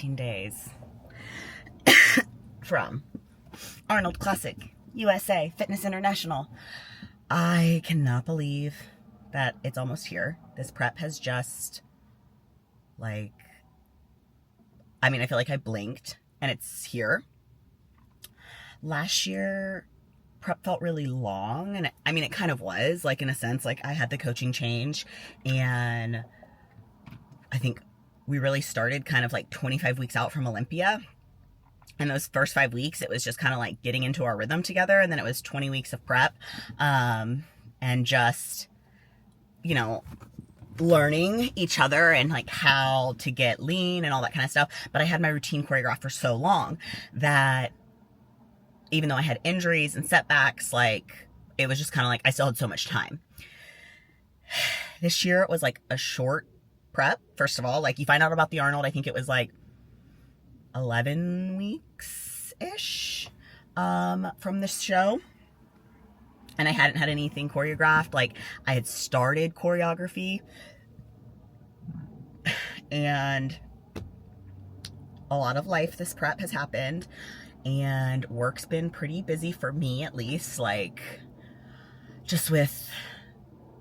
13 days from Arnold Classic USA Fitness International. I cannot believe that it's almost here. This prep has just, I feel like I blinked and it's here. Last year, prep felt really long, and it kind of was, in a sense. I had the coaching change, and I think we really started kind of 25 weeks out from Olympia. And those first 5 weeks, it was just kind of getting into our rhythm together, and then it was 20 weeks of prep, and just, learning each other and how to get lean and all that kind of stuff. But I had my routine choreographed for so long that even though I had injuries and setbacks, it was just kind of I still had so much time. This year it was a short prep. First of all, you find out about the Arnold, I think it was 11 weeks-ish from this show. And I hadn't had anything choreographed. I had started choreography, and a lot of life this prep has happened, and work's been pretty busy for me, at least, just with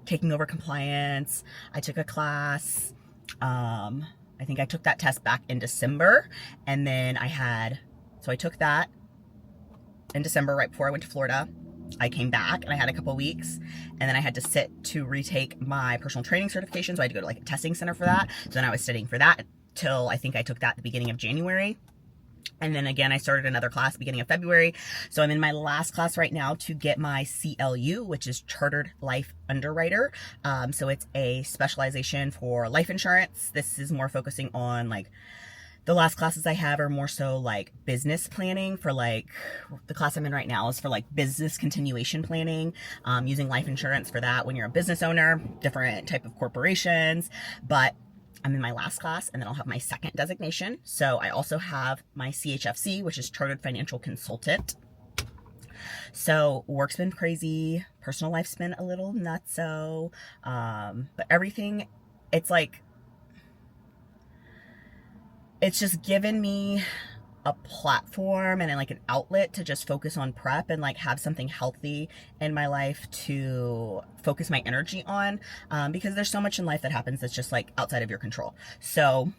taking over compliance. I took a class, I think I took that test back in December, and then I took that in December right before I went to Florida. I came back and I had a couple weeks, and then I had to sit to retake my personal training certification, so I had to go to a testing center for that. So then I was studying for that till I think I took that at the beginning of January. And then again, I started another class beginning of February. So I'm in my last class right now to get my CLU, which is Chartered Life Underwriter. So it's a specialization for life insurance. This is more focusing on the last classes I have are more so business planning for the class I'm in right now is for business continuation planning, using life insurance for that when you're a business owner, different type of corporations. But I'm in my last class, and then I'll have my second designation. So I also have my CHFC, which is Chartered Financial Consultant. So work's been crazy. Personal life's been a little nutso. But everything, it's just given me a platform and an outlet to just focus on prep and have something healthy in my life to focus my energy on, because there's so much in life that happens that's just outside of your control. So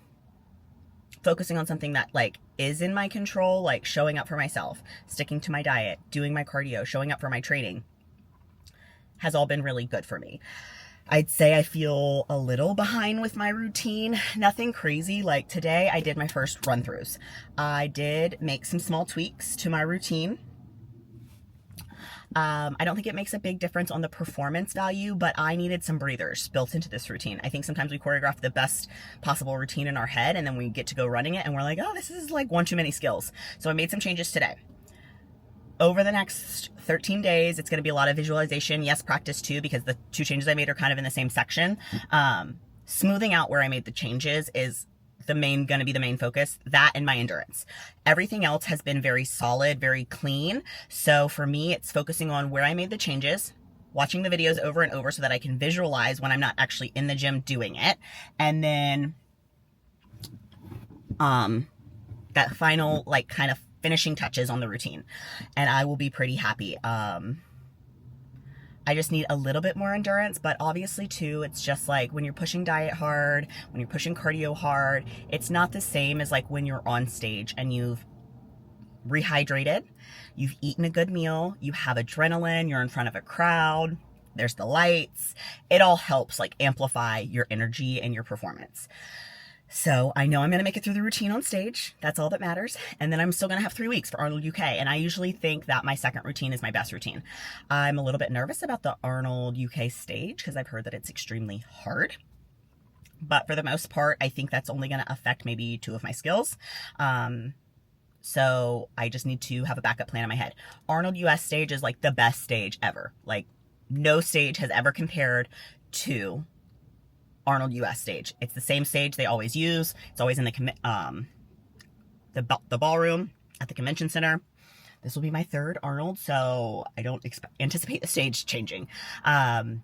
focusing on something that is in my control, showing up for myself, sticking to my diet, doing my cardio, showing up for my training, has all been really good for me. I'd say I feel a little behind with my routine. Nothing crazy. Today I did my first run-throughs. I did make some small tweaks to my routine. I don't think it makes a big difference on the performance value, but I needed some breathers built into this routine. I think sometimes we choreograph the best possible routine in our head, and then we get to go running it and we're oh, this is one too many skills. So I made some changes today. Over the next 13 days, it's going to be a lot of visualization. Yes, practice too, because the two changes I made are kind of in the same section. Smoothing out where I made the changes is going to be the main focus. That and my endurance. Everything else has been very solid, very clean. So for me, it's focusing on where I made the changes, watching the videos over and over so that I can visualize when I'm not actually in the gym doing it. And then that final kind of finishing touches on the routine, and I will be pretty happy. I just need a little bit more endurance, but obviously too, it's just when you're pushing diet hard, when you're pushing cardio hard, it's not the same as when you're on stage and you've rehydrated, you've eaten a good meal, you have adrenaline, you're in front of a crowd, there's the lights. It all helps amplify your energy and your performance. So I know I'm going to make it through the routine on stage. That's all that matters. And then I'm still going to have 3 weeks for Arnold UK. And I usually think that my second routine is my best routine. I'm a little bit nervous about the Arnold UK stage because I've heard that it's extremely hard. But for the most part, I think that's only going to affect maybe 2 of my skills. So I just need to have a backup plan in my head. Arnold US stage is the best stage ever. No stage has ever compared to Arnold US stage. It's the same stage they always use. It's always in the ballroom at the convention center. This will be my third Arnold, so I don't anticipate the stage changing. So I'm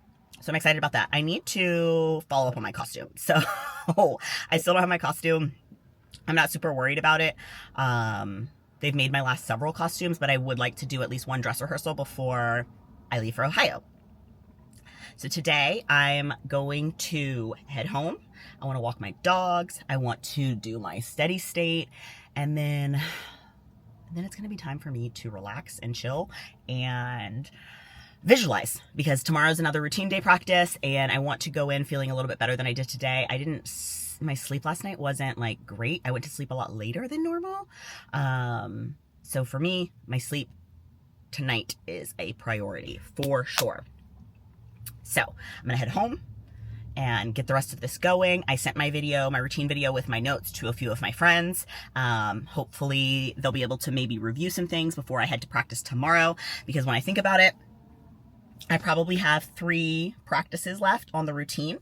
excited about that. I need to follow up on my costume. So I still don't have my costume. I'm not super worried about it. They've made my last several costumes, but I would like to do at least one dress rehearsal before I leave for Ohio. So today I'm going to head home. I want to walk my dogs. I want to do my steady state. And then it's going to be time for me to relax and chill and visualize, because tomorrow's another routine day practice and I want to go in feeling a little bit better than I did today. My sleep last night wasn't like great. I went to sleep a lot later than normal. So for me, my sleep tonight is a priority for sure. So I'm gonna head home and get the rest of this going. I sent my routine video with my notes to a few of my friends. Hopefully they'll be able to maybe review some things before I head to practice tomorrow, because when I think about it, I probably have 3 practices left on the routine.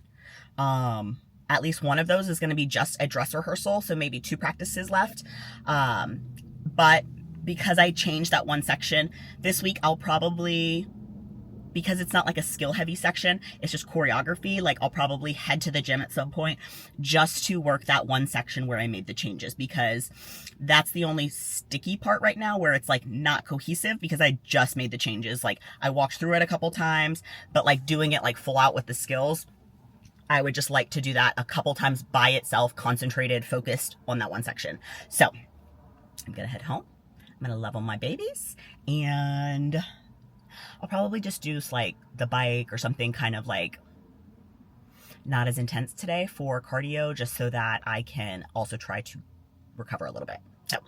At least one of those is gonna be just a dress rehearsal, so maybe 2 practices left. But because I changed that one section this week, I'll probably, because it's not like a skill heavy section, it's just choreography, like I'll probably head to the gym at some point just to work that one section where I made the changes, because that's the only sticky part right now where it's like not cohesive, because I just made the changes. Like I walked through it a couple times, but like doing it like full out with the skills, I would just like to do that a couple times by itself, concentrated, focused on that one section. So I'm gonna head home. I'm gonna love on my babies, and I'll probably just do like the bike or something kind of like not as intense today for cardio, just so that I can also try to recover a little bit. So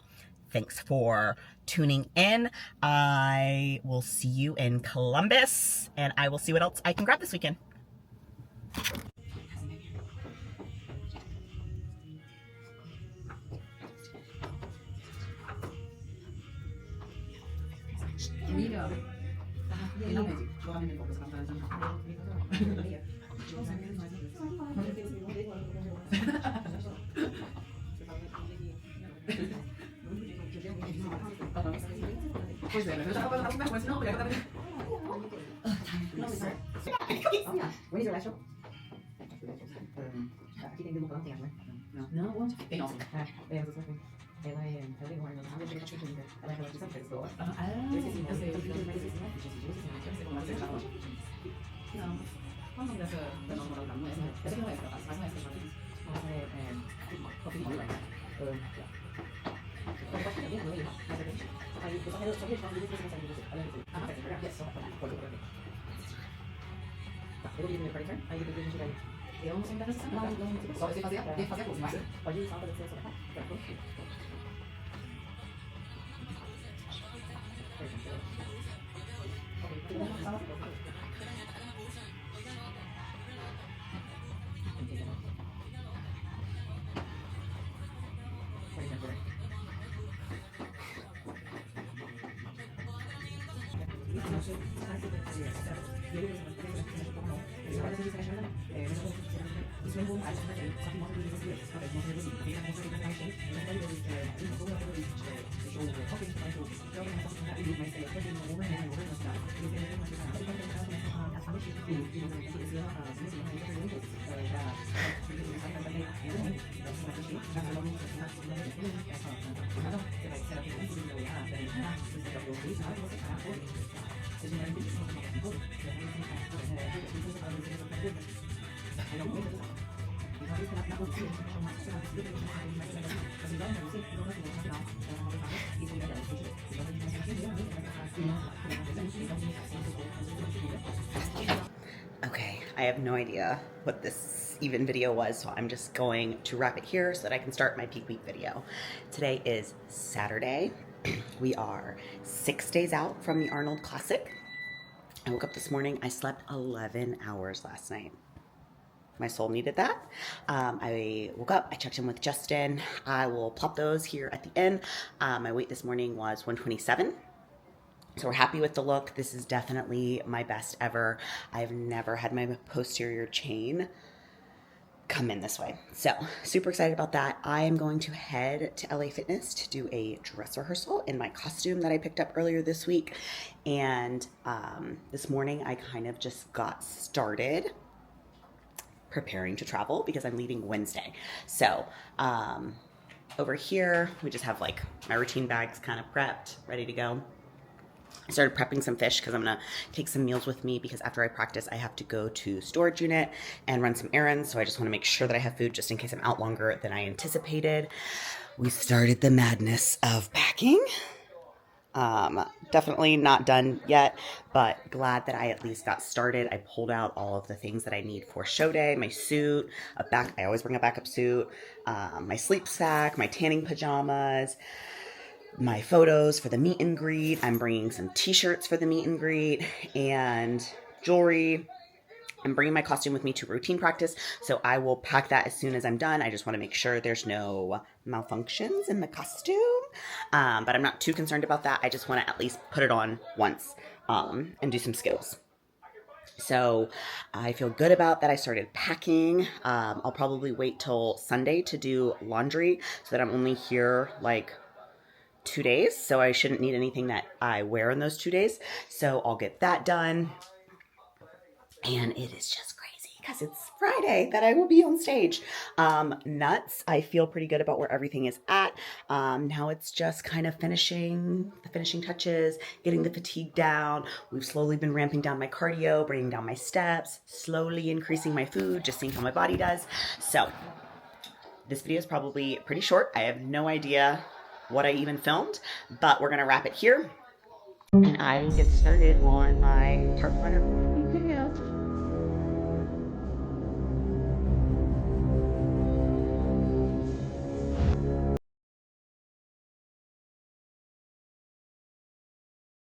thanks for tuning in. I will see you in Columbus, and I will see what else I can grab this weekend. When is your last show? Aqui tem dentro do tem, né? Não, onde? Tem nossa. É, você sabe. Ela é o Arnold. Ela é de Linda. Ela é aquela que sempre fez boa. Eu esqueci, eu sei, mas esqueci, né? Eu sei como ela se chama. Não. Qual o nome dessa da nossa namorada? Não é essa, essa aqui não é essa, mas não é essa que eu fiz. Essa é Coffee Money, right? Eu posso fazer bem, mas é bem. Aí eu só quero fazer isso, você consegue ver você. Olha você. Ah, é, yes, só pode ver. Tá, eu vou vir no meu quarto, aí depois a gente vai. Eu não sei me dar essa semana. Não, só você fazer a coisa, mas pode ir só fazer a sua. Okay, I have no idea what this even video was, so I'm just going to wrap it here so that I can start my peak week video. Today is Saturday. We are 6 days out from the Arnold Classic. I woke up this morning, I slept 11 hours last night. My soul needed that. I woke up, I checked in with Justin. I will plop those here at the end. My weight this morning was 127. So we're happy with the look. This is definitely my best ever. I've never had my posterior chain come in this way. So super excited about that. I am going to head to LA Fitness to do a dress rehearsal in my costume that I picked up earlier this week. And this morning I kind of just got started preparing to travel because I'm leaving Wednesday. So over here, we just have like my routine bags kind of prepped, ready to go. I started prepping some fish because I'm gonna take some meals with me because after I practice, I have to go to storage unit and run some errands. So I just wanna make sure that I have food just in case I'm out longer than I anticipated. We started the madness of packing. Definitely not done yet, but glad that I at least got started. I pulled out all of the things that I need for show day, my suit, I always bring a backup suit, my sleep sack, my tanning pajamas, my photos for the meet and greet. I'm bringing some t-shirts for the meet and greet and jewelry. I'm bringing my costume with me to routine practice, so I will pack that as soon as I'm done. I just want to make sure there's no malfunctions in the costume, but I'm not too concerned about that. I just want to at least put it on once and do some skills. So I feel good about that. I started packing. I'll probably wait till Sunday to do laundry so that I'm only here like 2 days, so I shouldn't need anything that I wear in those 2 days. So I'll get that done. And it is just crazy because it's Friday that I will be on stage. Nuts. I feel pretty good about where everything is at. Now it's just kind of finishing the finishing touches, getting the fatigue down. We've slowly been ramping down my cardio, bringing down my steps, slowly increasing my food, just seeing how my body does. So this video is probably pretty short. I have no idea what I even filmed, but we're going to wrap it here. And I will get started on my heart flutter.